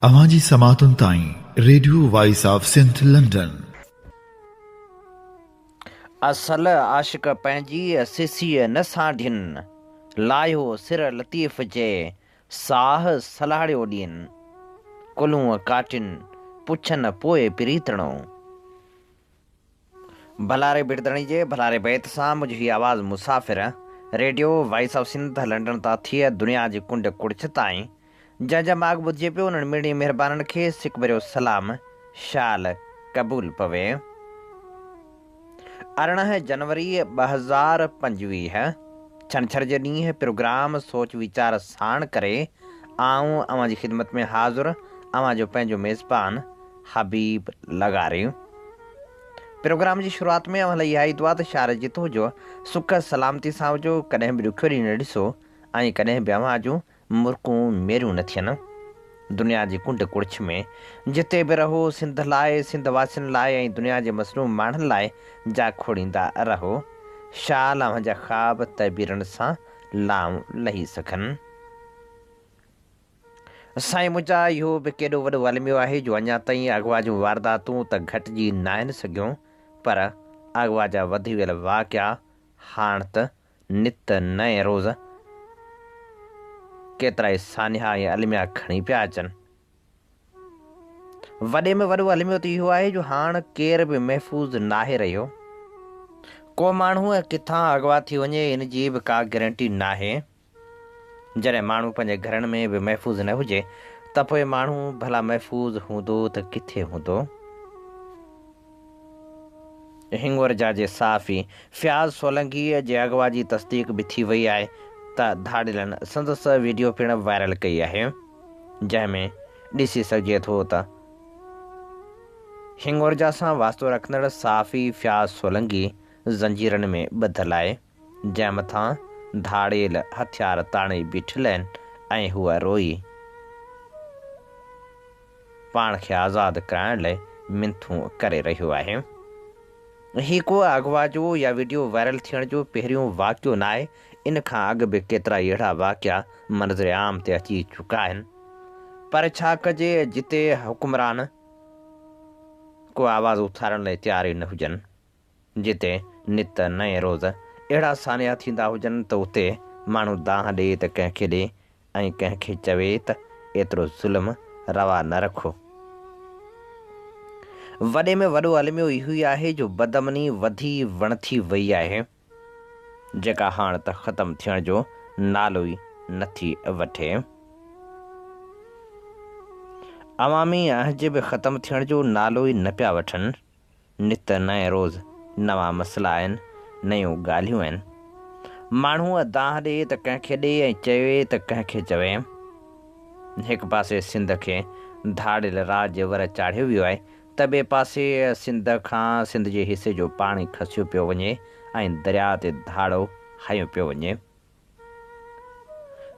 अवांजी समातुन ताईं radio voice of Sindh London. असल आशिक पंहिंजी सिसीअ न साढिन, लायो सिर लतीफ़ जे साह सलाड़ियो ॾियनि, कुलूं काटिन पुछनि पोइ प्रीतणो। भलारे बिरदणी जे भलारे बैत सां मुंहिंजी हीअ आवाज़ मुसाफ़िर radio voice of Sindh London तां थिए दुनिया जी कुंड कुड़िछ ताईं जंहिंजा माॻ ॿुधिजे पियो उन्हनि मिड़ी महिरबाननि खे सिक भरियो सलाम शाल क़बूल पवे। 18 जनवरी 2025 छंछर जे ॾींहुं प्रोग्राम सोच वीचार साण करे आऊं अवां जी ख़िदमत में हाज़ुर अवां जो पंहिंजो मेज़बान हबीब लगारे। प्रोग्राम जी शुरूआत में अवां लाइ इहा ई दुआ त शार जितो हुजो सुख सलामती सां हुजो, कॾहिं बि ॾुखियो ॾींहुं न ॾिसो ऐं कॾहिं बि अवां जूं मुर्कूं मेरियूं न थियनि। दुनिया जी कुंड कुड़िछ में जिते बि रहो सिंध लाइ, सिंध वासियुनि लाइ ऐं दुनिया जे मसनूम माण्हुनि लाइ जा खोड़ींदा रहो। शाल अवां जा ख़्वाब तबीरनि सां लाऊं लही सघनि। साईं मुंहिंजा इहो बि केॾो वॾो अलमियो आहे जो अञा ताईं अॻुवा जूं वारदातूं त घटिजी न आहिनि सघियूं, पर अॻुवा जा वधी वियल वाक़िया हाणे त नित नए रोज़ केतिरा ई सान्हा ऐं अलमिया खणी पिया अचनि। वॾे में वॾो अलमियो त इहो आहे जो हाणे केर बि महफ़ूज़ नाहे रहियो। को माण्हू किथां अॻुवा थी वञे इन जी बि का गारंटी नाहे। जॾहिं माण्हू पंहिंजे घरनि में बि महफ़ूज़ न हुजे त पोइ माण्हू भला महफ़ूज़ हूंदो त किथे हूंदो। हिंगोर जा जे साफ़ी फ़याज़ सोलंकीअ जे अॻुवा जी तस्दीक बि थी वई आहे त धाड़िलनि संदसि वीडियो पिणु वायरल कई आहे, जंहिंमें ॾिसी सघिजे थो त हिंगोरजा सां वास्तो रखंदड़ साफ़ी फ़याज़ सोलंकी ज़ंजीरनि में ॿधल आहे, जंहिं मथां धाड़ेल हथियार ताणे बीठल आहिनि ऐं हूअ रोई पाण खे आज़ादु कराइण लाइ मिंथूं करे रहियो आहे। हीउ को अॻुवा जो या वीडियो वायरल थियण जो पहिरियों वाक़ियो न आहे। इन खां अॻु बि केतिरा ई अहिड़ा वाक़िया मंज़र आम ते अची चुका आहिनि, पर छा कजे जिते हुकुमरान को आवाज़ उथारण लाइ तयार ई न हुजनि, जिते नित नए रोज़ अहिड़ा सान्या थींदा हुजनि त उते माण्हू दांह ॾिए त कंहिंखे ॾिए ऐं कंहिंखे चवे त एतिरो ज़ुल्म रवा न रखो। वॾे में वॾो अलमियो इहो ई आहे जो बदमनी वधी वणथी वई आहे, जेका हाणे त ख़तमु थियण जो नालो ई नथी वठे। अवामी अहज़ब ख़तमु थियण जो नालो ई न पिया वठनि। नित नए रोज़ नवां मसइला आहिनि, नयूं ॻाल्हियूं आहिनि। माण्हू दांह ॾिए त कंहिंखे ॾिए ऐं चवे त कंहिंखे चवे। हिकु पासे सिंध खे धाड़ियल राज जे वर चाढ़ियो वियो आहे त ॿिए पासे सिंध खां सिंध जे हिसे जो पाणी खसियो पियो वञे ऐं दरिया ते धाड़ो हयो पियो वञे।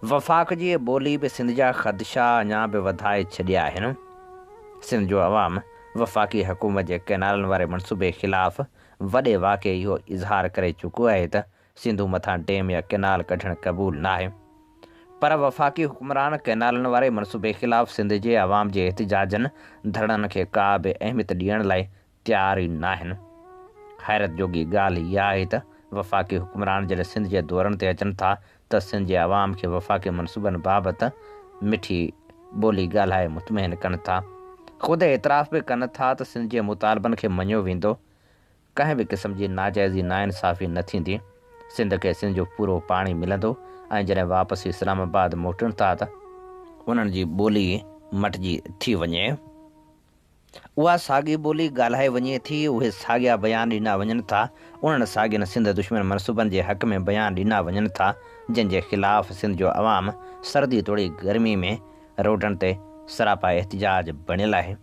वफ़ाक़ जी ॿोली बि सिंध जा ख़दशा अञा बि वधाए छॾिया आहिनि। सिंध जो अवाम वफ़ाक़ी हुकूमत जे कैनालनि वारे मनसूबे ख़िलाफ़ वॾे वाक़े इहो इज़हार करे चुको आहे त सिंधू मथां डैम या कैनाल कढणु क़बूल न आहे, पर वफ़ाक़ी हुकुमरान कैनालनि वारे मनसूबे ख़िलाफ़ सिंध जे अवाम जे एहतिजाजनि धरड़नि खे का बि अहमियत ॾियण लाइ तयार ई न आहिनि। हैरत जोगी ॻाल्हि इहा आहे त वफ़ाक़ी हुकुमरान जॾहिं सिंध जे दौरनि ते अचनि था त सिंध जे अवाम खे वफ़ाक़ी मनसूबनि बाबति मिठी ॿोली ॻाल्हाए मुतमइन कनि था। ख़ुदि एतिराफ़ बि कनि था त सिंध जे मुतालबनि खे मञियो वेंदो, कंहिं बि क़िस्म जी नाजाइज़ी नाइंसाफ़ी न थींदी। सिंध खे सिंध जो पूरो पाणी मिलंदो ऐं जॾहिं वापसि इस्लामाबाद मोटनि था त उन्हनि जी ॿोली मटिजी थी वञे। उहा साॻी ॿोली ॻाल्हाए वञे थी, उहे साॻिया बयान ॾिना वञनि था, उन्हनि साॻियनि सिंध दुश्मन मनसूबनि जे हक़ में बयान ॾिना वञनि था, जंहिंजे ख़िलाफ़ सिंध जो अवाम सर्दी तोड़ी गर्मी में रोडनि ते सरापा एहतिजाज बणियल आहे।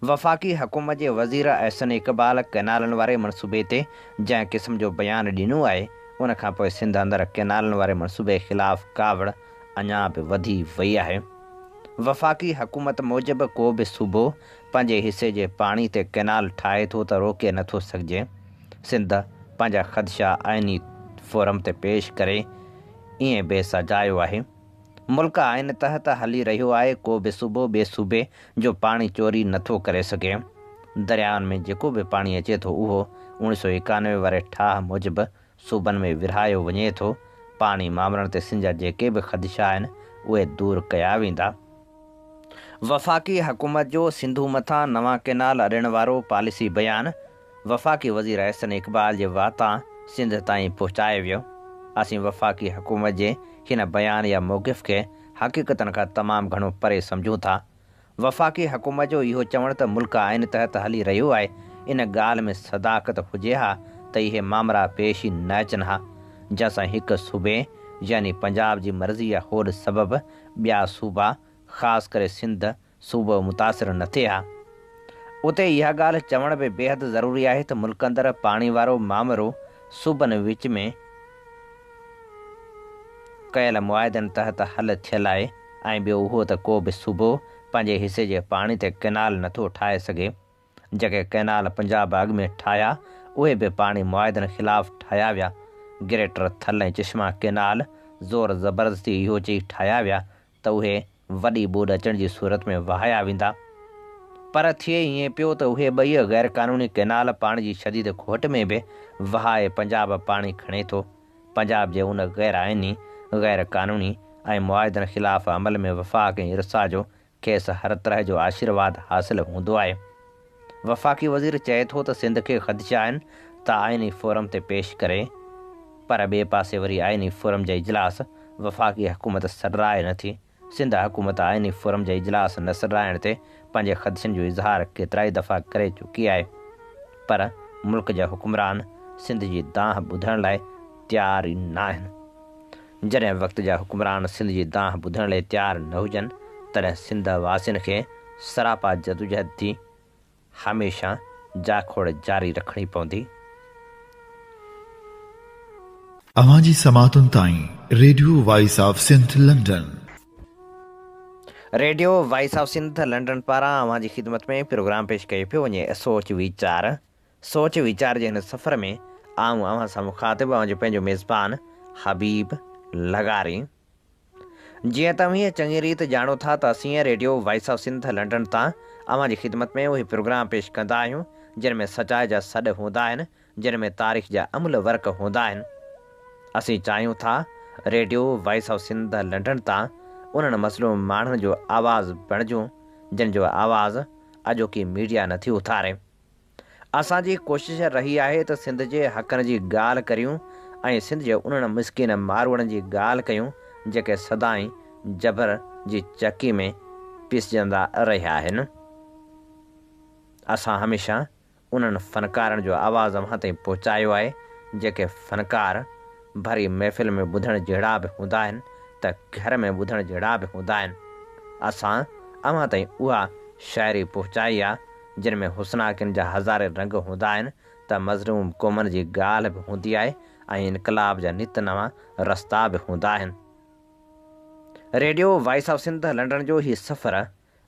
वफ़ाक़ी हुकूमत जे वज़ीर अहसन इक़बाल कैनालनि वारे मनसूबे ते जंहिं क़िस्म जो बयानु ॾिनो आहे, उन खां पोइ सिंध अंदरि कैनालनि वारे मनसूबे ख़िलाफ़ कावड़ अञा बि वधी वई आहे। वफ़ाक़ी हुकूमत मूजिबि को बि सूबो पंहिंजे हिसे जे पाणी ते कैनाल ठाहे थो त रोके नथो सघिजे। सिंध पंहिंजा ख़दशा आइनी फोरम ते पेश करे ईअं बेसजायो आहे। मुल्क आइन तहत हली रहियो आहे। को बि सूबो ॿिए सूबे जो पाणी चोरी नथो करे सघे। दरियाउनि में जेको बि पाणी अचे थो उहो 1991 वारे ठाह मूजिबि सूबनि में विरहायो वञे थो। पाणी मामलनि ते सिंध जा जेके बि ख़दशा आहिनि उहे दूरि कया वेंदा। वफ़ाक़ी हुकूमत जो सिंधू मथां नवां केनाल अॾण वारो पॉलिसी बयानु वफ़ाक़ी वज़ीर अहसन इक़बाल जे वातां सिंध ताईं पहुचायो वियो। असीं वफ़ाक़ी हुकूमत जे हिन बयान या मौक़िफ़ खे हक़ीक़तनि खां तमामु घणो परे सम्झूं था। वफ़ाक़ी हुकूमत जो इहो चवणु त मुल्क आइन तहत हली रहियो आहे, इन ॻाल्हि में सदाकत हुजे हा त इहे मामला पेश ई न अचनि हा, जंहिंसां हिकु सूबे यानी पंजाब जी मर्ज़ी या होॾ सबबि ॿिया सूबा ख़ासि करे सिंध सूबो मुतासिर न थिए हा। उते इहा ॻाल्हि चवण बि बेहदि ज़रूरी आहे त मुल्क अंदरि पाणी वारो मामिलो सूबनि विच में कयल मुआदनि तहत हल थियल आहे ऐं ॿियो उहो त को बि सूबो पंहिंजे हिसे जे पाणी ते कैनाल नथो ठाहे सघे। जेके कैनाल पंजाब अॻु में ठाहिया उहे बि पाणी मुआदनि ख़िलाफ़ु ठाहिया विया। ग्रेटर थल ऐं चश्मा कैनाल ज़ोर ज़बरदस्ती इहो चई ठाहिया विया त उहे वॾी ॿोॾ अचण जी सूरत में वहाया वेंदा, पर थिए ईअं पियो त उहे ॿई ग़ैर क़ानूनी कैनाल पाणी जी शदीद खोट में बि वहाए पंजाब पाणी खणे थो। पंजाब जे उन ग़ैर आइनी ग़ैर क़ानूनी ऐं मुआदनि ख़िलाफ़ अमल में वफ़ाक़ ऐं इरसा जो खेसि हर तरह जो आशीर्वाद हासिलु हूंदो आहे। वफ़ाक़ी वज़ीर चए थो त सिंध खे ख़दशा आहिनि त आइनी फोरम ते पेश करे, पर ॿिए पासे वरी आइनी फोरम जा इजलास वफ़ाक़ी हुकूमत सॾराए नथी। सिंध हुकूमत आइनी फोरम जा इजलास न सॾराइण ते पंहिंजे ख़दशनि जो इज़हार केतिराई दफ़ा करे चुकी आहे, पर मुल्क जा हुकुमरान सिंध जी दांह ॿुधण लाइ तयारु ई न आहिनि। जॾहिं वक़्त जा हुकुमरान सिंध जी दांह ॿुधण लाइ तयारु न हुजनि तॾहिं सिंध वासियुनि खे सरापा जदोजहद थी हमेशह जाखोड़ जारी रखणी पवंदी। अवां जी समातुनि ताईं radio voice of Sindh London. Radio voice of Sindh London पारां अवां जी ख़िदमत में प्रोग्राम पेश कयो पियो वञे। सोच वीचार जे हिन सफ़र में आऊं अवां सां मुखातिब अवां जो पंहिंजो मेज़बान हबीब लगारी। जीअं तव्हीं चङी रीति ॼाणो था त असीं radio voice of Sindh London तां अवां जी ख़िदमत में उहे प्रोग्राम पेश कंदा आहियूं जिन में सचाई जा सॾ हूंदा आहिनि, जिन में तारीख़ जा अमल वर्क हूंदा आहिनि। असीं चाहियूं था radio voice of Sindh London तां उन्हनि मसलूम माण्हुनि जो आवाज़ बणिजूं जिन जो आवाज़ अॼोकी मीडिया नथी उथारे। असांजी कोशिशि रही आहे त सिंध जे हक़नि जी ॻाल्हि करियूं ऐं सिंध जे उन्हनि मिसकिन मारवड़नि जी ॻाल्हि कयूं जेके सदाईं जबर जी चकी में पिसजंदा रहिया आहिनि। असां हमेशह उन्हनि फ़नकारनि जो आवाज़ अव्हां ताईं पहुचायो आहे जेके फ़नकार भरी महफ़िल में ॿुधण जहिड़ा बि हूंदा आहिनि त घर में ॿुधण जहिड़ा बि हूंदा आहिनि। असां अव्हां ताईं उहा शाइरी पहुचाई आहे जिन में हुस्नाकिन जा हज़ारे रंग हूंदा आहिनि त मज़लूम क़ौमनि जी ॻाल्हि बि हूंदी आहे ऐं इनकलाब जा नित नवां रस्ता बि हूंदा आहिनि। Radio voice of Sindh London जो ही सफ़र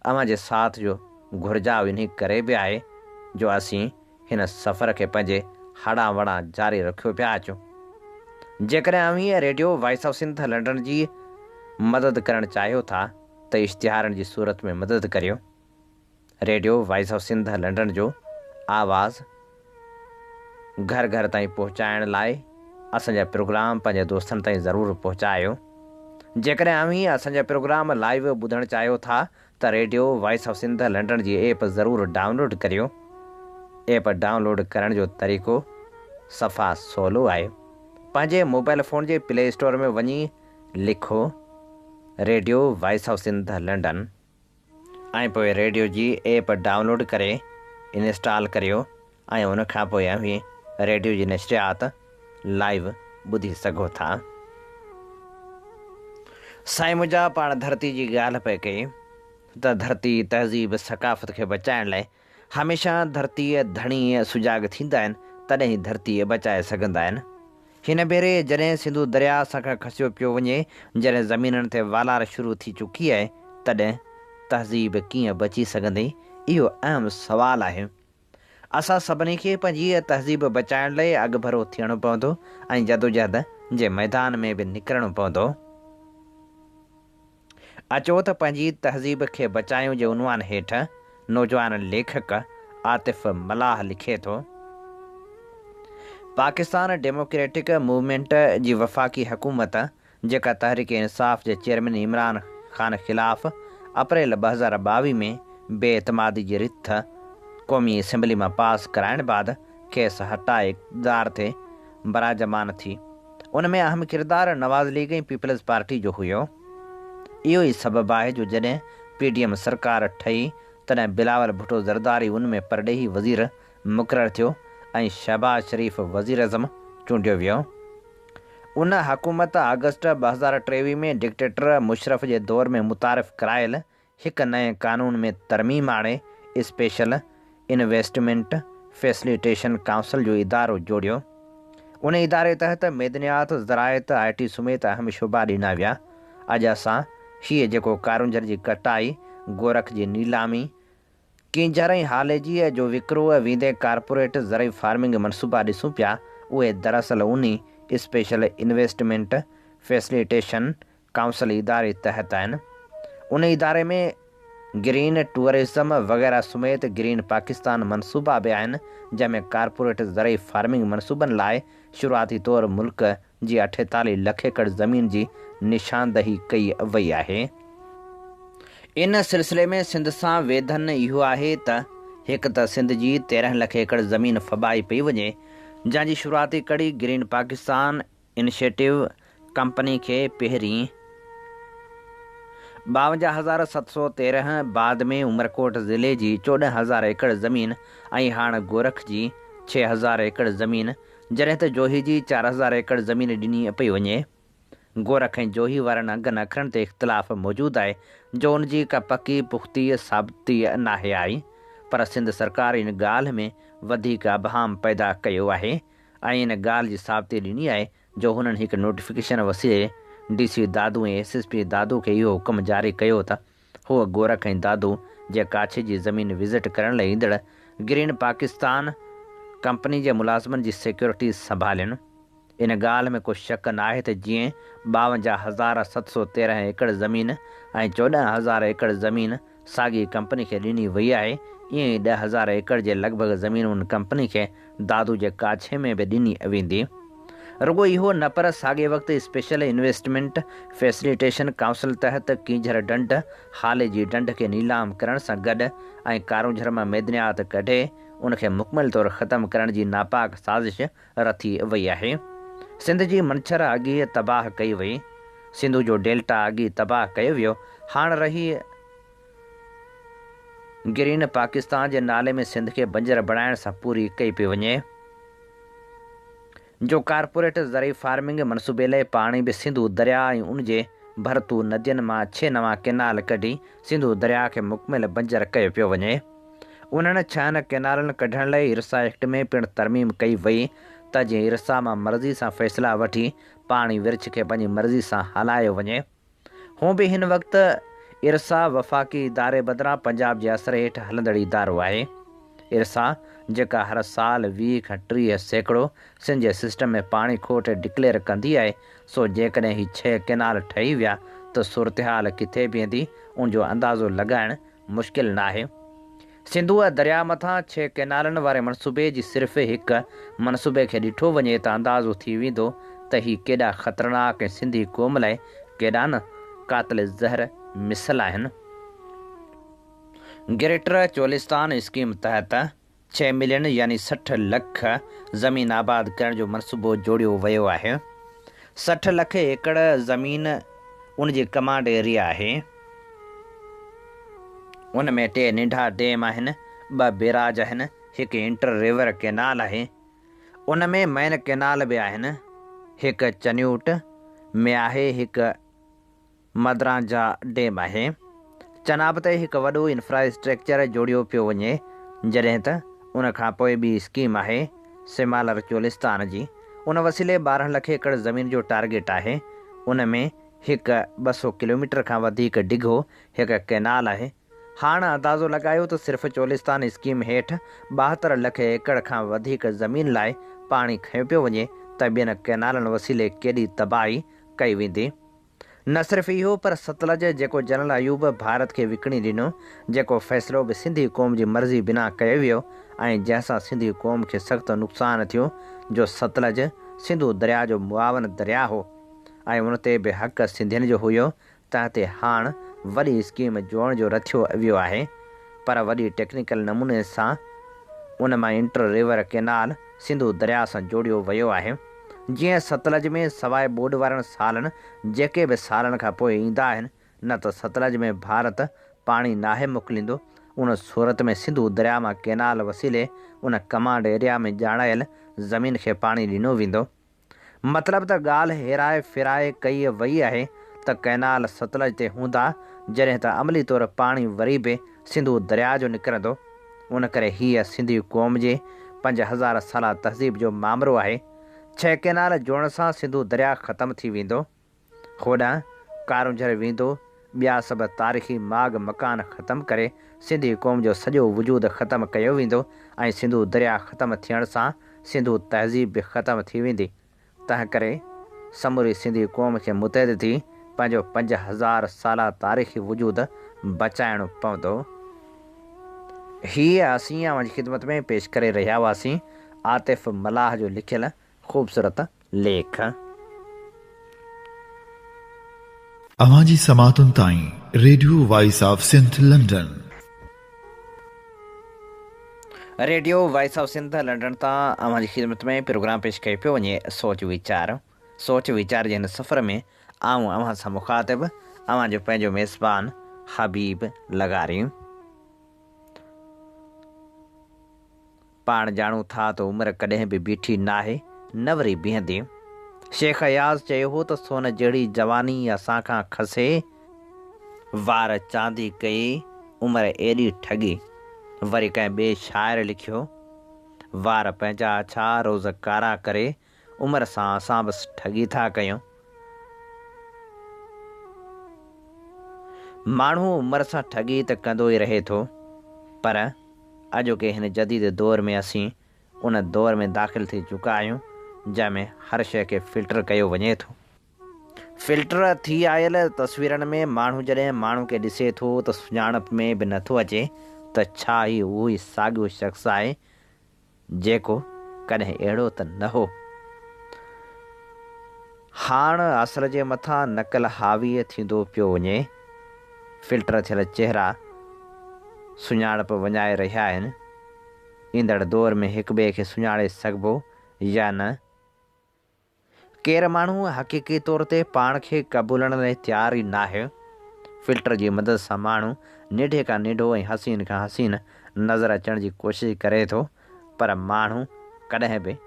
अव्हां जे साथ जो घुरिजाउ इन करे बि आहे जो असीं हिन सफ़र खे पंहिंजे हड़ा वड़ा जारी रखियो पिया अचूं। जेकॾहिं अव्हीं radio voice of Sindh London जी मदद करणु चाहियो था त इश्तिहारनि जी सूरत में मदद करियो। Radio voice of Sindh London जो आवाज़ घर घर ताईं पहुचाइण लाइ असांजा प्रोग्राम पंहिंजे दोस्तनि ताईं ज़रूरु पहुचायो। जेकॾहिं अव्हीं असांजा प्रोग्राम लाइव ॿुधणु चाहियो था त radio voice of Sindh London जी ऐप ज़रूरु डाउनलोड करियो। ऐप डाउनलोड करण जो तरीक़ो सफ़ा सवलो आहे। पंहिंजे मोबाइल फ़ोन जे प्ले स्टोर में वञी लिखो radio voice of Sindh London ऐं पोइ रेडियो जी ऐप डाउनलोड करे इंस्टॉल करियो ऐं उन खां पोइ अव्हीं रेडियो जी नशरियात लाइव ॿुधी सघो था। साईं मुंहिंजा पाण धरती जी ॻाल्हि पिए कई त धरती तहज़ीब सकाफ़त खे बचाइण लाइ हमेशह धरतीअ धणी सुजाग थींदा आहिनि तॾहिं ई धरती बचाए सघंदा आहिनि। हिन भेरे जॾहिं सिंधु दरिया असांखां खसियो पियो वञे, जॾहिं ज़मीननि ते वालार शुरू थी चुकी आहे, तॾहिं तहज़ीब कीअं बची सघंदी, इहो अहम सुवालु आहे। असां सभिनी खे पंहिंजी तहज़ीब बचाइण लाइ अॻुभरो थियणो पवंदो ऐं जदोजहद जे मैदान में बि निकिरणो पवंदो। अचो त पंहिंजी तहज़ीब खे बचायूं जे उनवान हेठि नौजवान लेखक आतिफ़ मलाह लिखे थो, पाकिस्तान डेमोक्रेटिक मूवमेंट जी वफ़ाक़ी हुकूमत जेका तहरीक इंसाफ़ जे चेयरमैन इमरान ख़ान ख़िलाफ़ अप्रैल 2022 में बेएतमादी जी रिथ क़ौमी असैम्बली मां पास कराइण बाद खेसि हटाए इक़्तिदार ते बराजमान थी। उन में अहम किरदारु नवाज़ लीग ऐं पीपल्स पार्टी जो हुयो। इहो ई सबबु आहे जो जॾहिं PDM सरकार ठही तॾहिं बिलावल भुट्टो ज़रदारी उन में परॾेही वज़ीर मुक़ररु थियो ऐं शहबाज शरीफ़ वज़ीर अज़म चूंडियो वियो। उन हुकूमत अगस्त 2023 में डिक्टेटर मुशरफ जे दौर में मुतारिफ़ करायल हिकु नए क़ानून में तरमीम आणे स्पेशल इन्वेस्टमेंट फैसिलिटेशन काउंसिल जो इदारो जोड़ियो। उन इदारे तहत मैदनियात ज़राइत IT समेत अहम शुबा ॾिना विया। अॼु असां हीअ जेको कारुंजर जी कटाई, गोरख जी नीलामी, किंजर ऐं हालेजीअ जो विकिरो वींदे कारपोरेट ज़रई फार्मिंग मनसूबा ॾिसूं पिया, उहे दरअसल उन्ही स्पेशल इन्वेस्टमेंट फैसिलिटेशन काउंसिल इदारे तहत आहिनि। उन इदारे में ग्रीन टूरिज़म वग़ैरह समेत ग्रीन पाकिस्तान मनसूबा बि आहिनि, जंहिंमें कारपोरेट ज़रई फार्मिंग मनसूबनि लाइ शुरूआती तौरु मुल्क जी 48 लख एकड़ ज़मीन जी निशानदही कई वई आहे। इन सिलसिले में सिंध सां वेधन इहो आहे त हिकु त सिंध जी 13 लख एकड़ ज़मीन फबाई पई वञे, जंहिंजी शुरूआती कड़ी ग्रीन पाकिस्तान इनिशिएटिव कंपनी खे पहिरीं 52,713 बाद में उमरकोट ज़िले जी 14,000 एकड़ ज़मीन ऐं हाणे गोरख जी 6,000 एकड़ ज़मीन, जॾहिं त जोही जी 4,000 एकड़ ज़मीन ॾिनी पई वञे। गोरख ऐं जोही वारनि अघनि अखरनि ते इख़्तिलाफ़ मौजूदु आहे जो उनजी का पकी पुख़्ती साबिती नाहे आई, पर सिंध सरकार इन ॻाल्हि में वधीक अबहाम पैदा कयो आहे ऐं इन ॻाल्हि जी साबिती ॾिनी आहे जो हुननि हिकु नोटिफिकेशन वसीले DC दादू ऐं SSP दादू खे इहो हुकुम जारी कयो त हूअ गोरख ऐं दादू जे काछे जी ज़मीन विज़िट करण लाइ ईंदड़ ग्रीन पाकिस्तान कंपनी जे मुलाज़िमनि जी सिक्योरिटी संभालनि। इन ॻाल्हि में को शक न आहे त जीअं 52,713 एकड़ ज़मीन ऐं 14,000 एकड़ ज़मीन साॻी कंपनी खे ॾिनी वई आहे, ईअं ई 10,000 एकड़ जे लॻभॻि ज़मीन उन कंपनी खे दादू जे काछे में बि ॾिनी वेंदी। रुगो इहो न पर साॻे वक़्तु स्पेशल इन्वेस्टमेंट फैसिलिटेशन काउंसिल तहत कींझर ढंढ हाले जी ढंढ खे नीलाम करण सां गॾु ऐं कारुंझर मां मैदनियात कढे उनखे मुकमल तौरु ख़तमु करण जी नापाक साज़िश रथी वई आहे। सिंध जी मंछर अॻी तबाह कई वई, सिंधु जो डेल्टा अॻी तबाह कयो वियो। हाणे रही ग्रीन पाकिस्तान जे नाले में सिंध खे बंजर बणाइण सां पूरी कई पई वञे, जो कारपोरेट ज़रई फार्मिंग मनसूबे लाइ पाणी बि सिंधु दरिया ऐं उनजे भरतू नदियुनि मां 6 नवां केनाल कढी सिंधु दरिया खे मुकमल बंजर कयो पियो वञे। उन्हनि 6 केनालनि कढण लाइ इरसा एक्ट में पिणु तरमीम कई वई त जीअं इरसा मां मर्ज़ी सां फ़ैसिला वठी पाणी विर्छ खे पंहिंजी मर्ज़ी सां हलायो वञे। हूं बि हिन वक़्तु इरसा वफ़ाक़ी इदारे बदिरां पंजाब जे असर हेठि हलंदड़ इदारो आहे। इरसा जेका हर साल 20 खां 30 सैकड़ो सिंध जे सिस्टम में पाणी खोट डिक्लेयर कंदी आहे, सो जेकॾहिं ही 6 केनाल ठही विया त सूरतहाल किथे बीहंदी उनजो अंदाज़ो लॻाइणु मुश्किल न आहे। सिंधूअ दरिया मथां 6 केनालनि वारे मनसूबे जी सिर्फ़ु हिकु मनसूबे खे ॾिठो वञे त अंदाज़ो थी वेंदो त ही केॾा ख़तरनाक ऐं सिंधी क़ौम लाइ केॾा न क़ातिल ज़हर मिसल आहिनि। ग्रेटर चोलिस्तान स्कीम तहत 6 मिलियन यानी 60 लख ज़मीन आबाद करण जो मनसूबो जोड़ियो वियो आहे। 60 लख एकड़ ज़मीन उनजी कमांड एरिया आहे। उन में 2 नंढा डैम आहिनि, 2 बैराज आहिनि, हिकु इंटर रिवर केनाल आहे। उन में मेन केनाल बि आहिनि, हिकु चन्यूट में आहे, हिकु मदरांजा डैम आहे। चनाब ते हिकु वॾो इंफ्रास्ट्रक्चर जोड़ियो पियो वञे, जॾहिं त उन खां पोइ ॿी स्कीम आहे सिमालर चोलिस्तान जी। उन वसीले 12 लख एकड़ ज़मीन जो टारगेट आहे। उन में हिकु 200 किलोमीटर खां वधीक डिघो हिकु केनाल आहे। हाणे अंदाज़ो लॻायो त सिर्फ़ु चोलिस्तान स्कीम हेठि 72 लख एकड़ खां वधीक ज़मीन लाइ पाणी खंयो पियो वञे त ॿियनि केनालनि वसीले केॾी तबाही कई वेंदी। न सिर्फ़ इहो पर सतलज जेको जनरल अयूब भारत खे विकिणी ॾिनो, जेको फ़ैसिलो बि सिंधी क़ौम जी मर्ज़ी बिना कयो वियो ऐं जंहिंसां सिंधी क़ौम खे सख़्तु नुक़सानु थियो, जो सतलज सिंधु दरिया जो मुआवन दरिया हो ऐं उन ते बि हक़ सिंधियुनि जो हुयो, तंहिं ते हाणे वॾी स्कीम जोड़ण जो रथियो वियो आहे। पर वॾी टेक्निकल नमूने सां उन मां इंटर रिवर कैनाल सिंधु दरिया सां जोड़ियो वियो आहे। जीअं सतलज में सवाइ ॿोॾि वारनि सालनि जेके बि सालनि खां पोइ ईंदा आहिनि, न त सतलज में भारत पाणी नाहे मोकिलींदो, उन सूरत में सिंधु दरिया मां कैनाल वसीले उन कमांड एरिया में ॼाणायल ज़मीन खे पाणी ॾिनो वेंदो। मतिलबु त ॻाल्हि हेराए फिराए कई वई आहे त कैनाल सतलज ते हूंदा, जॾहिं त अमली तौरु पाणी वरी बि सिंधु दरिया जो निकिरंदो। उन करे हीअ सिंधी क़ौम जे 5000 साला तहज़ीब जो मामिरो आहे। 6 कैनाल जोड़ण सां सिंधु दरिया ख़तमु थी वेंदो, होॾां कारुंझर वेंदो, ॿिया सभु तारीख़ी माग मकान ख़तमु करे सिंधी क़ौम जो सॼो वजूद ख़तमु कयो वेंदो ऐं सिंधु दरिया ख़तमु थियण सां सिंधु तहज़ीब बि ख़तमु थी वेंदी। तंहिं करे समूरी सिंधी क़ौम खे मुतहद थी पंहिंजो 5000 साला तारीख़ी वजूद बचाइणो पवंदो। हीअ असीं अवां जी ख़िदमत में पेश करे रहिया हुआसीं आतिफ़ मलाह जो लिखियल ख़ूबसूरत लेख। अवां जी समातुनि ताईं radio voice of Sindh London. Radio voice of Sindh London तां अवां जी ख़िदमत में प्रोग्राम पेश कयो पियो वञे सोच वीचार जे हिन सफ़र में आऊं अव्हां सां मुख़ातिब अवां जो पंहिंजो मेज़बान हबीब लगारी। पाण ॼाणूं था त उमिरि कॾहिं बि बीठी नाहे, न वरी बीहंदी। शेख अयाज़ चयो हो त सोन जहिड़ी जवानी असां खां खसे, वार चांदी कई उमिरि एॾी ठगी। वरी कंहिं ॿिए शाइर लिखियो, वार पंहिंजा छा रोज़ कारा करे, उमिरि सां असां बसि ठगी था कयूं। माण्हू उमिरि सां ठगी त कंदो ई रहे थो, पर अॼोके हिन जदीद दौर में असीं उन दौर में दाख़िल थी चुका आहियूं जंहिंमें हर शइ खे फिल्टर कयो वञे थो। फिल्टर थी आयल तस्वीरनि में माण्हू जॾहिं माण्हू खे ॾिसे थो त सुञाणप में बि नथो अचे त छा ई उहो ई साॻियो शख़्स आहे जेको कॾहिं अहिड़ो त न हो। हाणे असल जे मथां नक़ल हावीअ थींदो पियो वञे। फिल्टर थियल चहिरा सुञाणप वञाए रहिया आहिनि। ईंदड़ दौर में हिक ॿिए खे सुञाणे सघिबो या न। केरु माण्हू हक़ीक़ी तौर ते पाण खे क़बूलण लाइ तयारु ई नाहे। फिल्टर जी मदद सां माण्हू निढे खां निढो ऐं हसीन खां हसीन नज़र अचण जी कोशिशि करे थो, पर माण्हू कॾहिं बि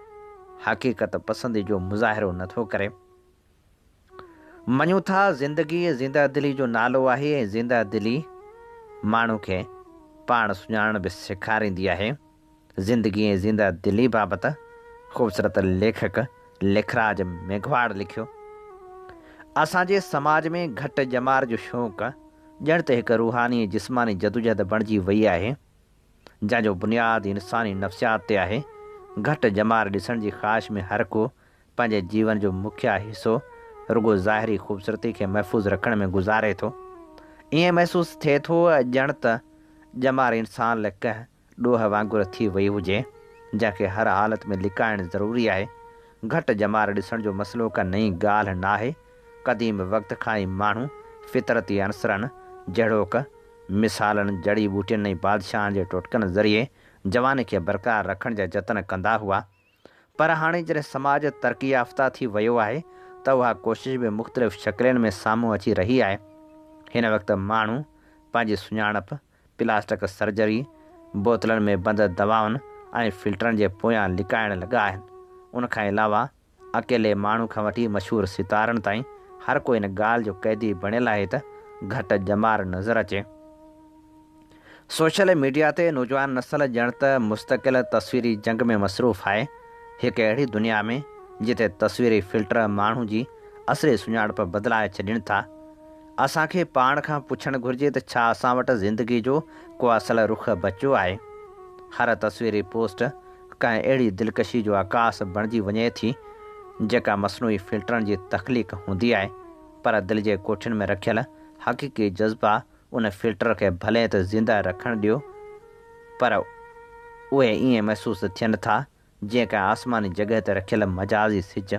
हक़ीक़त पसंदी जो मुज़ाहिरो नथो करे। मञूं था ज़िंदगी ज़िंदा दिली जो नालो आहे ऐं ज़िंदा दिली माण्हू खे पाण सुञाणण बि सेखारींदी आहे। ज़िंदगी ऐं ज़िंदा दिली बाबति ख़ूबसूरत लेखक लेखराज मेघवाड़ लिखियो, असांजे समाज में घटि ॼमार जो शौक़ु ॼण त हिकु रूहानी जिस्मानी जदोजहद बणिजी वई आहे, जंहिंजो बुनियादु इंसानी नफ़्सियात ते आहे। घटि ॼमार ॾिसण जी ख़्वाहिश में हर को पंहिंजे जीवन जो मुख्य हिसो रुगो ज़ाहिरी ख़ूबसूरती खे महफ़ूज़ रखण में गुज़ारे थो। ईअं महसूसु थिए थो ॼण त ॼमार इंसान लाइ कंहिं ॾोह वांगुरु थी वई हुजे, जंहिंखे हर हालत में लिकाइणु ज़रूरी आहे। घटि ॼमार ॾिसण जो मसइलो का नई ॻाल्हि न आहे। क़दीम वक़्त खां ई माण्हू फितरती अंसरनि जहिड़ोक मिसालनि जड़ी बूटियुनि ऐं बादशाहनि जे टोटकनि ज़रिए जवानी खे बरक़रार रखण जा जतन कंदा हुआ, पर हाणे जॾहिं समाज तरक़ी याफ़्ता थी वियो आहे त उहा कोशिश बि मुख़्तलिफ़ शकिलनि में साम्हूं अची रही आहे। हिन वक़्तु माण्हू पंहिंजी सुञाणप प्लास्टिक सर्जरी, बोतलनि में बंदि दवाउनि ऐं फिल्टरनि जे पोयां लिकाइण लॻा आहिनि। उनखां अलावा अकेले माण्हू खां वठी मशहूरु सितारनि ताईं हर को इन ॻाल्हि जो क़ैदी बणियल आहे त घटि ॼमार नज़र अचे। सोशल मीडिया ते नौजवान नस्ल ॼण त मुस्तक़िल तस्वीरी जंग में मसरूफ़ आहे। हिकु अहिड़ी दुनिया में जिते तस्वीरी फिल्टर माण्हू जी असली सुञाणप बदिलाए छॾनि था। असांखे पाण खां पुछणु घुरिजे त छा असां वटि ज़िंदगी जो को असल रुख़ बचियो आहे। हर तस्वीरी पोस्ट कंहिं अहिड़ी दिलकशी जो आकास बणिजी वञे थी जेका मसनूई फिल्टरनि जी तख़लीक़ हूंदी आहे। पर दिल जे कोठियुनि में रखियल हक़ीक़ी जज़्बा उन फिल्टर खे भले त ज़िंदा रखणु ॾियो, पर उहे ईअं महसूसु थियनि था जीअं का आसमानी जॻह ते रखियल मजाज़ी सिज।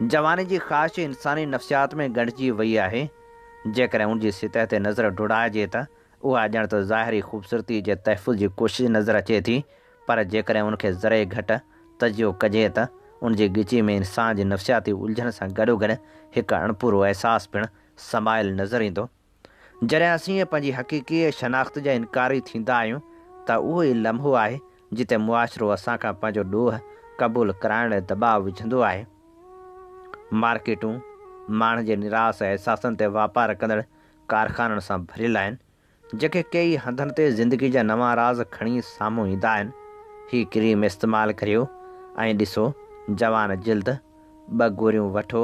जवानी जी ख़्वाहिश इंसानी नफ़्सियात में ॻंढिजी वई आहे। जेकॾहिं उनजी सतह ते नज़र डुड़ाइजे त उहा ॼण त ज़ाहिरी ख़ूबसूरती जे तहफ़ुज़ जी कोशिशि नज़र अचे थी, पर जेकॾहिं उनखे ज़रे घटि तजियो कजे त उनजी ॻिची में इंसान जी नफ़्सियाती उलझन सां गॾोगॾु हिकु अणपूरो अहसासु पिणु समायल नज़र ईंदो। जॾहिं असीं पंहिंजी हक़ीक़ी शनाख़्त जा इनकारी थींदा आहियूं त उहो ई लम्हो आहे जिते मुआशिरो असां खां पंहिंजो ॾोह क़बूलु कराइण लाइ दॿाउ विझंदो आहे। मार्केटूं माण्हू जे निराश अहसासनि ते वापारु कंदड़ कारखाननि सां भरियल आहिनि, जेके कई हंधनि ते ज़िंदगी जा नवां राज़ खणी साम्हूं ईंदा आहिनि। हीअ क्रीम इस्तेमालु करियो ऐं ॾिसो जवान जिल्द, 2 गोरियूं वठो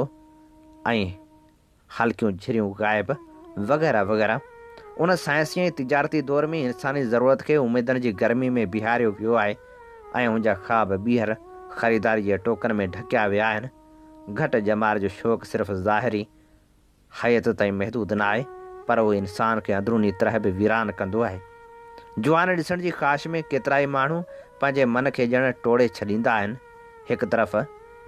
ऐं हल्कियूं झिरियूं ग़ाइब वग़ैरह वग़ैरह। उन साइंसी ऐं तिजारती दौर में इंसानी ज़रूरत खे उमेदनि जी गर्मी में बीहारियो वियो आहे ऐं उनजा ख़्वाब ॿीहर ख़रीदारी जे टोकन में ढकिया विया आहिनि। घटि जमार जो शौक़ु सिर्फ़ु ज़ाहिरी हयत ताईं महदूद न आहे, पर उहो इंसान खे अंदरूनी तरह बि वीरान कंदो आहे। जुवान ॾिसण जी ख़्वाहिश में केतिरा ई माण्हू पंहिंजे मन खे ॼण टोड़े छॾींदा आहिनि। हिकु तरफ़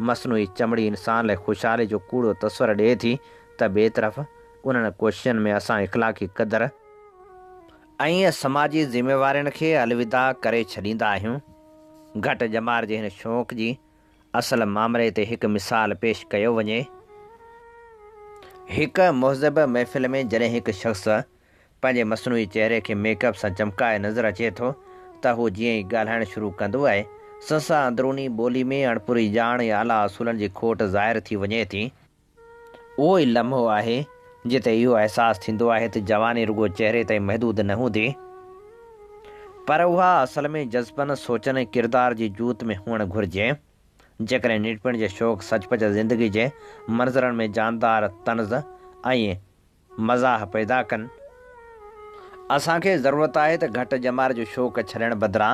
मसनूई चमड़ी इंसान लाइ ख़ुशहाली जो कूड़ो तस्वर ॾिए थी, त ॿिए तरफ़ उन्हनि कोशिशनि में असां इख़लाक़ी क़दर ऐं समाजी ज़िम्मेवारियुनि खे अलविदा करे छॾींदा आहियूं। घटि जमार जे हिन शौक़ जी असल मामले ते हिकु मिसाल पेश कयो वञे। हिकु मुहज़ब महफ़िल में जॾहिं हिकु शख़्स पंहिंजे मसनूई चहिरे खे मेकअप सां चमकाए नज़र अचे थो त हू जीअं ई ॻाल्हाइणु शुरू कंदो आहे, संसां अंदरूनी ॿोली में अणपुरी ॼाण या आला असूलनि जी खोट ज़ाहिर थी वञे थी। उहो ई लम्हो आहे जिते इहो अहसासु थींदो आहे त जवानी रुॻो चहिरे ताईं महदूद न हूंदी, पर उहा असल में जज़्बनि, सोचनि ऐं किरदार जी जूत में हुअणु घुरिजे। जेकॾहिं निटपिण जे शौक़ सचपच ज़िंदगी जे मंज़रनि में जानदार तन्ज़ ऐं मज़ाह पैदा कनि। असांखे ज़रूरत आहे त घटि जमार जो शौक़ु छॾण बदिरां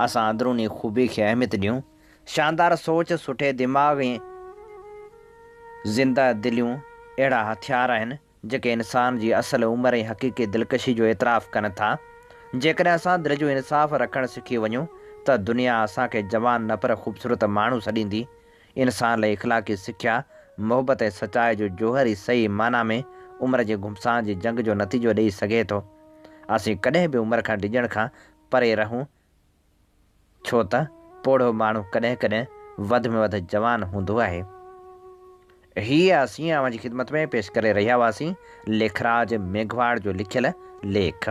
असां अंदरूनी ख़ूबी खे अहमियत ॾियूं। शानदार सोच, सुठे दिमाग़ ऐं ज़िंदा दिलियूं अहिड़ा हथियार आहिनि जेके इंसान जी असल उमिरि ऐं हक़ीक़ी दिलकशी जो एतिराफ़ु कनि था। जेकॾहिं असां दिलि जो इंसाफ़ रखणु सिखी वञूं त दुनिया असांखे जवान न पर ख़ूबसूरत माण्हू सॾींदी। इंसान लाइ इख़लाक़ी सिख्या, मोहबत ऐं सचाई जो जौहर ई सही माना में उमिरि जे घुमसान जी जंग जो नतीजो ॾेई सघे थो। असीं कॾहिं बि उमिरि खां डिॼण खां परे रहूं, छो त पोढ़ो माण्हू कॾहिं कॾहिं वधि में वधि जवान हूंदो आहे। हीअ असीं अव्हां जी ख़िदमत में पेश करे रहिया हुआसीं लेखराज मेघवाड़ जो लिखियल लेख।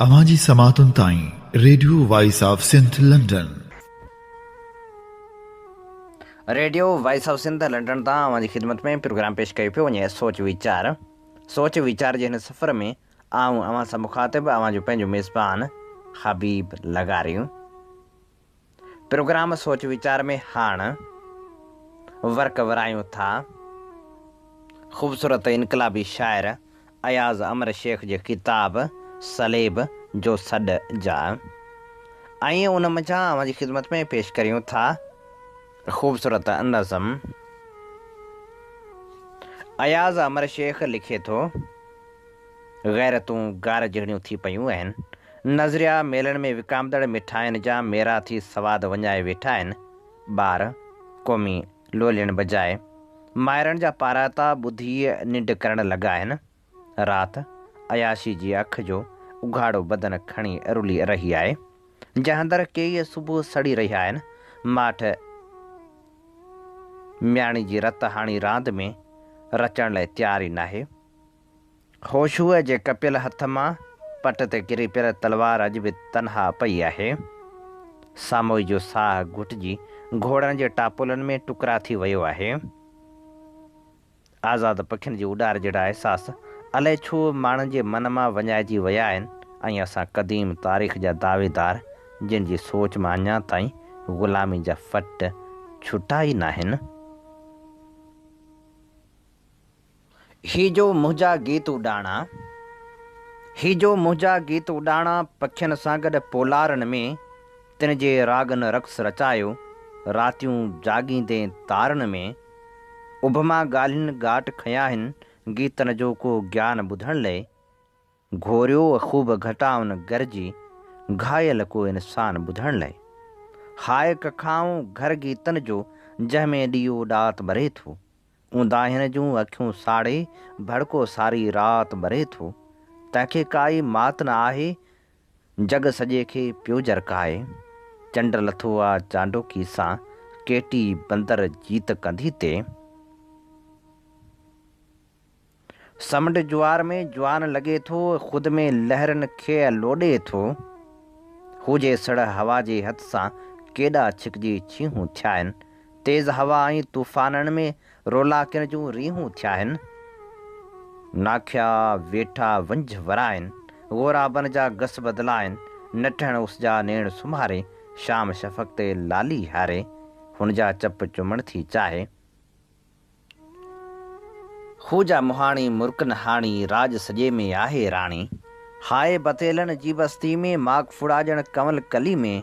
अव्हां जी समातुनि ताईं radio voice of Sindh London. Radio voice of Sindh London तां अव्हां जी ख़िदमत में प्रोग्राम पेश कयो पियो वञे सोच वीचार। सोच वीचार जे हिन सफ़र में आऊं अव्हां सां मुखातिब अव्हां जो पंहिंजो मेज़बान हबीब लगारियूं। प्रोग्राम सोच वीचार में हाणे वर्क वरायूं था ख़ूबसूरत इनकलाबी शाइर अयाज़ अमर शेख जे किताब सलेब जो सॾ जा, ऐं उन मंझां अव्हां जी ख़िदमत में पेश करियूं था ख़ूबसूरत नज़म। अयाज़ अमर शेख लिखे थो, ग़ैरतूं गार जहिड़ियूं थी पयूं आहिनि, नज़रिया मेलनि में विकामदड़ मिठाइनि जा मेरा थी सवाद वञाए वेठा आहिनि। ॿार क़ौमी लोलियण बजाए माइरनि जा पाराता ॿुधी निंड करण लॻा आहिनि। राति अयाशी जी अखि जो उघाड़ो बदन खणी रुली रही आहे, जंहिं अंदरि कई सुबुह सड़ी रहिया आहिनि। माठ म्याणी जी रत हाणी रांदि में रचण लाइ तयारु ई नाहे। होशूअ जे कपियल हथ मां पट ते किरी पियल तलवार अॼु बि तनहा पई आहे। सामोई जो साह घुटिजी घोड़नि जे टापुलनि में टुकड़ा थी वियो आहे। आज़ाद पखियुनि जी उॾार जहिड़ा अहसास अलाए छो माण्हुनि जे मन मां वञाइजी विया आहिनि, ऐं असां क़दीम तारीख़ जा दावेदार जिन जी सोच मां अञा ताईं ग़ुलामी जा फट छुटा ई नाहिनि। ही जो मुंहिंजा गीत उॾाणा, ही जो मुंहिंजा गीत उॾाणा पखियुनि सां गॾु पोलारनि में तिन जे रागन रक़्स रचायो। रातियूं जाॻींदे तारनि में उभमा ॻाल्हियुनि ॻाट खयां आहिनि गीतनि जो को ज्ञान ॿुधण लाइ। घोरियो ख़ूब घटाउनि गरजी घायल को इंसान ॿुधण लाइ। हाय कखाऊं घर गीतनि जो जंहिंमें ॾीओ ॾात ॿरे थो। ऊंदाहिनि जूं अखियूं साड़े भड़को सारी राति ॿरे थो। तंहिंखे काई मात न आहे जग सॼे खे पियो जरकाए। चंड लथो आहे चांडोकी सां केटी बंदर जीत कंदी ते। समुंड ज्वार में जवान लॻे थो ख़ुदि में लहरनि खे लोॾे थो। हुजे सड़ हवा जे हथ सां केॾा छिकजी छीहूं थिया आहिनि। तेज़ हवा ऐं तूफ़ाननि में रोलाकिन जूं रीहूं थिया आहिनि। नाखिया वेठा वंझ वरा आहिनि। ॻोरा बन जा गस बदिला आहिनि। नठण उस जा नेण सुम्हारे शाम शफ़क़ ते लाली हारे हुन जा चप चुमण थी चाहे। खूजा मुहाणी मुर्कन हाणी राज सॼे में आहे राणी। हाय बतेलन जी बस्ती में माग फुड़ाजण कंवल कली में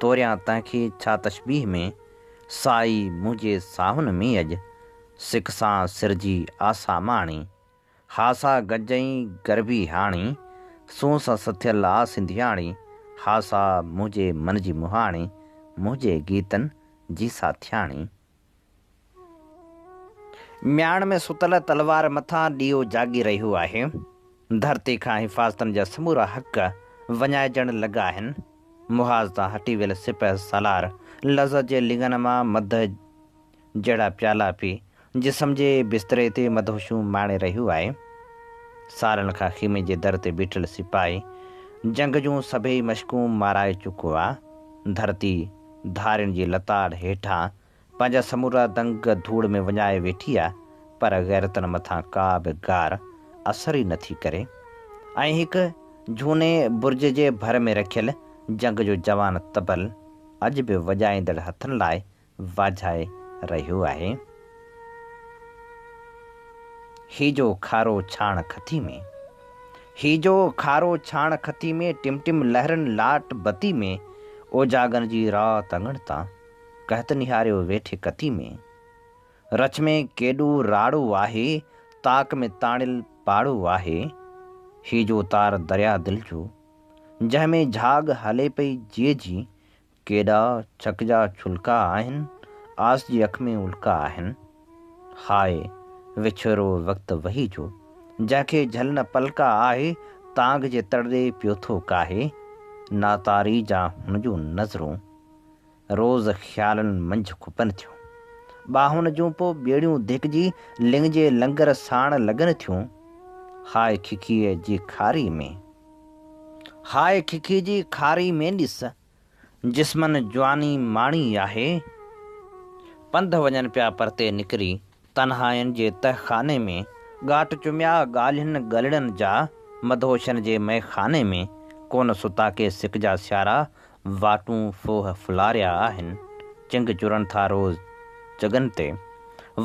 तोरियां तंहिंखे छा तशबीह में साई मुंहिंजे साहुन में अॼु सिक सां सिरजी आसा माणी। हासा गजई गरबी हाणी सूं सां सथियल आ सिंधियाणी। हासा मुंहिंजे मन जी मुहाणी मुंहिंजे गीतनि जी साथियाणी। म्याण में सुतल तलवार मथां ॾीओ जाॻी रहियो आहे। धरती खां हिफ़ाज़तनि जा समूरा हक़ वञाइजण लॻा आहिनि। मुहाज़ तां हटी वियल सिपह सालार लज़त जे लिंगन मां मद जहिड़ा प्याला पी जिस्म जे बिस्तरे ते मदहोशूं माणे रहियो आहे। सालनि खां ख़ीमे जे दर ते बीठल सिपाही जंग जूं सभई मश्कूं माराए चुको आहे। धरती धारियुनि जी लताड़ हेठां पंहिंजा समूरा दंग धूड़ में वञाए वेठी आहे पर गैरतनि मथां का बि गार असर ई नथी करे। ऐं हिकु झूने बुर्ज जे भर में रखियल जंग जो जवान तबल अॼु बि वॼाईंदड़ हथनि लाइ वाझाए रहियो आहे। हीजो खारो छाण खती में हीजो खारो छाण खती में टिम लहरनि लाट बती में ओजागनि जी राति अङण तां कहत निहारियो वेठे कती में। रच में केॾो राड़ो आहे ताक में ताणिल पाड़ो आहे। हीजो तार दरिया दिलि जो जंहिंमें झाग हले पई जीअ जी केॾा छक जा छुलका आहिनि आस जी अख में उल्का आहिनि। हाय विछोरो वक़्तु वही जो जंहिंखे झलन पलका आहे तांग जे तड़े पियो थो काहे। नातारी जा हुन जूं नज़रूं रोज़ ख़्यालनि मंझि खुपनि थियूं। ॿाहुनि जूं पोइ ॿेड़ियूं धिकजी लिंग जे लंगर साण लॻनि थियूं। हाय खिखीअ जी खारी में हाय खिखी जी खारी में ॾिस जिस्मनि जवानी माणी आहे। पंध वञनि पिया परते निकिरी तन्हाइनि जे तहखाने में ॻाट चुमिया ॻाल्हियुनि ॻलड़नि जा मदहोशनि जे मैखाने में कोन सुता के सिक जा सियारा वाटूं फोह फुलारिया आहिनि। चिंग चुरनि था रोज़ जगनि ते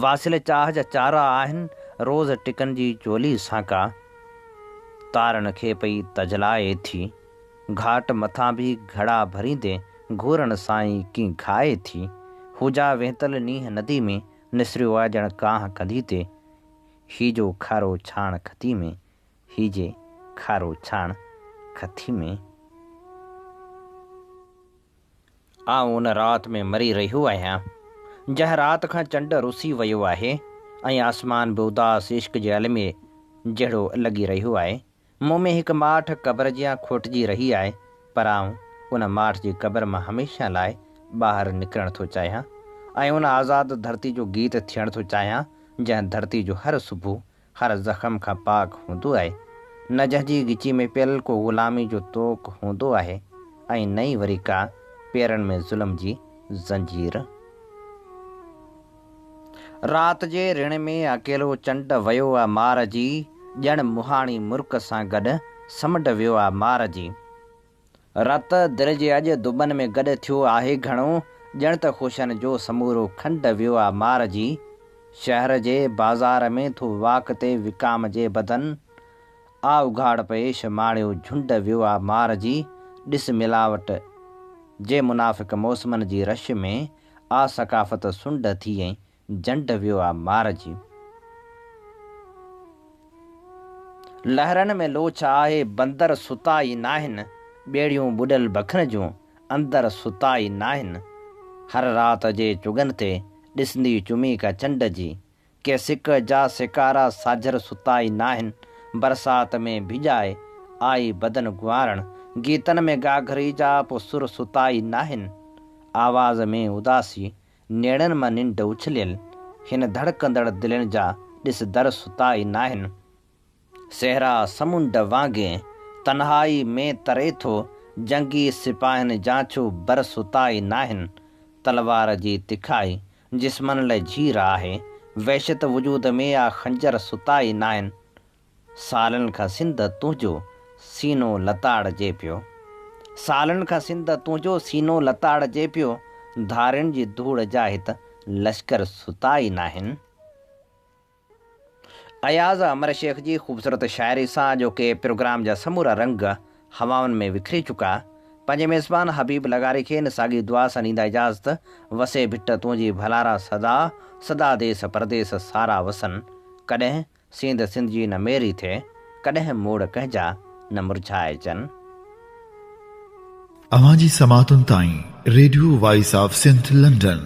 वासिल चाह जा चारा आहिनि रोज़ टिकनि जी चोली सां तारनि खे पई तजलाए थी। घाट मथां बि घड़ा भरींदे घूरनि सां कीं घाए थी। हुजा वेहतल नीह नदी में निसरियो आहे ॼण कांह कंदी ते। हीजो खारो छाण खती में हीजे खारो छाण खती में। आउं उन राति में मरी रहियो आहियां जंहिं राति खां चंड रुसी वियो आहे ऐं आसमान बि उदास इश्क जे अलमे जहिड़ो लॻी रहियो आहे। मूं में हिकु माठ क़बर जियां खोटिजी रही आहे पर आउं उन माठ जी क़बर मां हमेशह लाइ ॿाहिरि निकिरणु थो चाहियां ऐं उन आज़ाद धरती जो गीत थियणु थो चाहियां जंहिं धरती जो हर सुबुह हर ज़ख़म खां पाक हूंदो आहे। न जंहिंजी गिची में पियल को ग़ुलामी जो तोक हूंदो आहे ऐं नई वरी का पेरनि में ज़ुल्म जी ज़ंजीर। राति जे रिण में अकेलो चंड वियो आहे मार जी ॼण मुहाणी मुर्क सां गॾु समुंड वियो आहे मार जी। रत दिलि जे अॼु दुबनि में गॾु थियो आहे घणो ॼण त ख़ुशनि जो समूरो खंड वियो आहे मार जी। शहर जे बाज़ार में थो वाक ते विकाम जे बदन आ उघाड़ पेश माणियो झुंड वियो आहे मार जी। ॾिस मिलावट जे मुनाफ़िक मौसमनि जी रश में आ सकाफ़त सुंड थी ऐं जंड वियो आ मार जी। लहरनि में लोच आहे बंदर सुता ई नाहिनि, ॿेड़ियूं बुॾल बखन जूं अंदर सुता ई नाहिनि। हर राति जे चुगनि ते ॾिसंदी चुमी का चंड जी, के सिक जा सिकारा साझर सुता ई नाहिनि। बरसाति में भिॼाए आई बदन गुआरण, गीतनि में घाघरी जा पोइ सुर सुता ई नाहिनि। आवाज़ में उदासी नेड़नि मां निंड उछलियल, हिन धड़कंदड़ दिलनि जा ॾिस दर सुता ई नाहिनि। सहरा समुंड वांगे तन्हाई में तरे थो, जंगी सिपाहियुनि जांचू बर सुता ई नाहिनि। तलवार जी तिखाई जिस्मनि लाइ झीर आहे, वहशत वजूद में आ खंजर सुता ई नाहिनि। सालनि खां सिंध तुंहिंजो सीनो लताड़जे पियो, सालनि खां सिंध तुंहिंजो सीनो लताड़जे पियो। धारियुनि जी धूड़ जा हित लश्कर सुता ई नाहिनि। अयाज़ अमर शेख जी ख़ूबसूरत शाइरी सां जो के प्रोग्राम जा समूरा रंग हवाउनि में विखरी चुका। पंहिंजे मेज़बान हबीब लगारी खे साॻी दुआ सां ॾींदा इजाज़त। वसे भिट तुंहिंजी भलारा सदा, सदा देस परदेस सारा वसन। कॾहिं सींद सिंध जी न मेरी थिए, कॾहिं मोड़ कंहिंजा न मुरझाइजनि। अवां जी समातुनि ताईं radio voice of Sindh London.